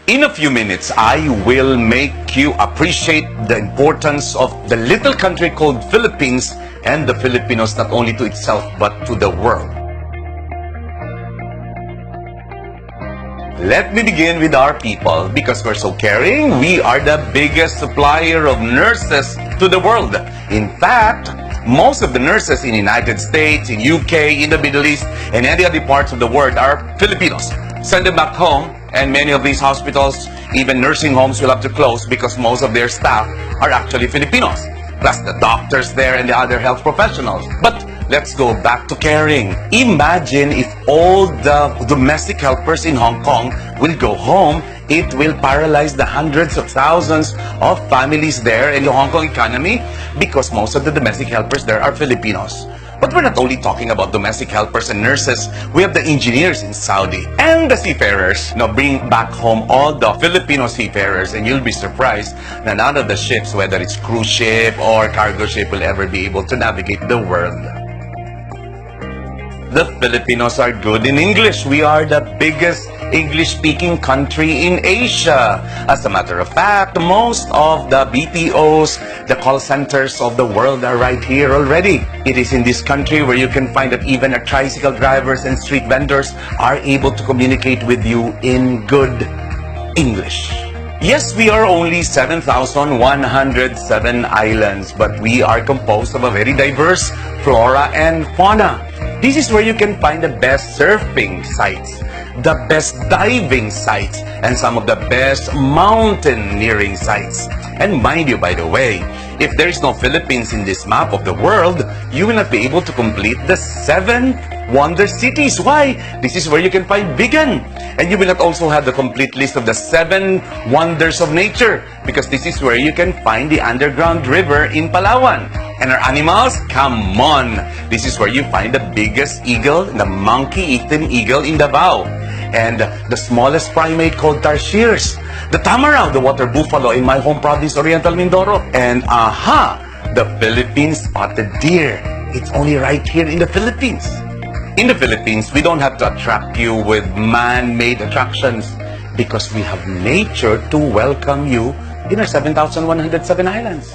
In a few minutes, I will make you appreciate the importance of the little country called Philippines and the Filipinos, not only to itself but to the world. Let me begin with our people. Because we're so caring, we are the biggest supplier of nurses to the world. In fact, most of the nurses in the United States, in UK, in the Middle East, and any other parts of the world are Filipinos. Send them back home, and many of these hospitals, even nursing homes, will have to close because most of their staff are actually Filipinos, plus the doctors there and the other health professionals. But let's go back to caring. Imagine if all the domestic helpers in Hong Kong will go home. It will paralyze the hundreds of thousands of families there in the Hong Kong economy because most of the domestic helpers there are Filipinos. But we're not only talking about domestic helpers and nurses. We have the engineers in Saudi and the seafarers. Now bring back home all the Filipino seafarers, and you'll be surprised that none of the ships, whether it's cruise ship or cargo ship, will ever be able to navigate the world. The Filipinos are good in English. We are the biggest English-speaking country in Asia. As a matter of fact, most of the BPOs, the call centers of the world are right here already. It is in this country where you can find that even our tricycle drivers and street vendors are able to communicate with you in good English. Yes, we are only 7,107 islands, but we are composed of a very diverse flora and fauna. This is where you can find the best surfing sites, the best diving sites, and some of the best mountaineering sites. And mind you, by the way, if there is no Philippines in this map of the world, you will not be able to complete the 7 wonder cities. Why? This is where you can find vegan. And you will not also have the complete list of the 7 wonders of nature, because this is where you can find the underground river in Palawan. And our animals? Come on! This is where you find the biggest eagle, the monkey-eaten eagle in Davao. And the smallest primate called tarsiers. The tamaraw, the water buffalo in my home province, Oriental Mindoro. And the Philippine spotted deer. It's only right here in the Philippines. In the Philippines, we don't have to attract you with man-made attractions because we have nature to welcome you in our 7,107 islands.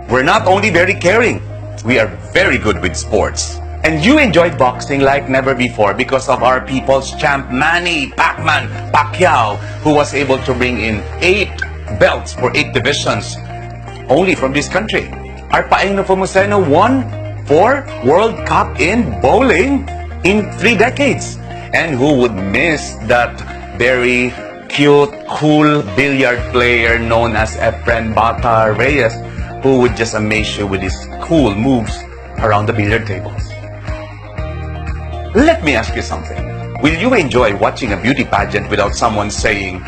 We're not only very caring, we are very good with sports. And you enjoyed boxing like never before because of our people's champ Manny Pacquiao, who was able to bring in 8 belts for 8 divisions only from this country. Our Paeng Nepomuceno won 4 World Cup in bowling in 3 decades. And who would miss that very cute, cool billiard player known as Efren Bata Reyes, who would just amaze you with his cool moves around the billiard tables. Let me ask you something. Will you enjoy watching a beauty pageant without someone saying,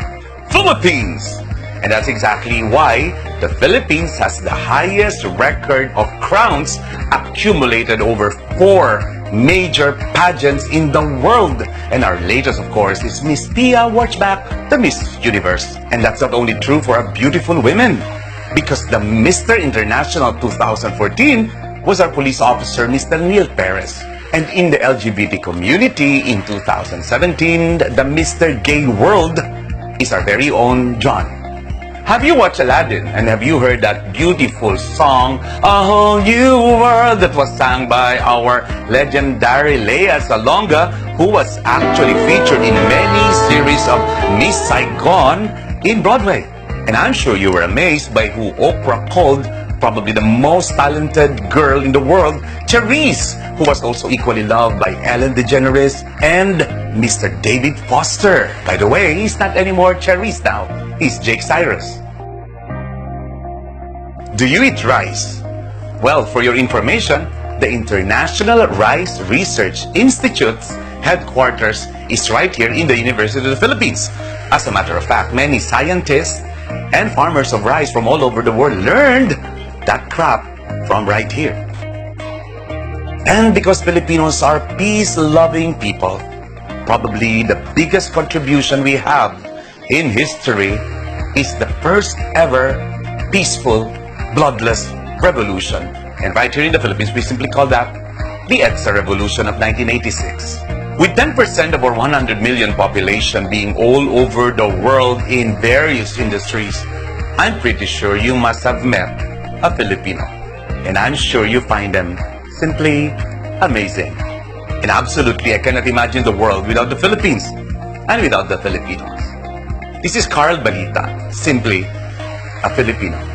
Philippines? And that's exactly why the Philippines has the highest record of crowns accumulated over 4 major pageants in the world. And our latest, of course, is Miss Pia Watchback, the Miss Universe. And that's not only true for our beautiful women, because the Mr. International 2014 was our police officer, Mr. Neil Perez. And in the LGBT community in 2017, the Mr. Gay World is our very own John. Have you watched Aladdin? And have you heard that beautiful song, A Whole New World, that was sung by our legendary Lea Salonga, who was actually featured in many series of Miss Saigon in Broadway? And I'm sure you were amazed by who Oprah called probably the most talented girl in the world, Charisse, who was also equally loved by Ellen DeGeneres and Mr. David Foster. By the way, he's not anymore Charisse now. He's Jake Cyrus. Do you eat rice? Well, for your information, the International Rice Research Institute's headquarters is right here in the University of the Philippines. As a matter of fact, many scientists and farmers of rice from all over the world learned that crop from right here. And because Filipinos are peace-loving people, probably the biggest contribution we have in history is the first ever peaceful, bloodless revolution. And right here in the Philippines, we simply call that the EDSA Revolution of 1986. With 10% of our 100 million population being all over the world in various industries, I'm pretty sure you must have met a Filipino. And I'm sure you find them simply amazing. And absolutely, I cannot imagine the world without the Philippines and without the Filipinos. This is Carl Balita, simply a Filipino.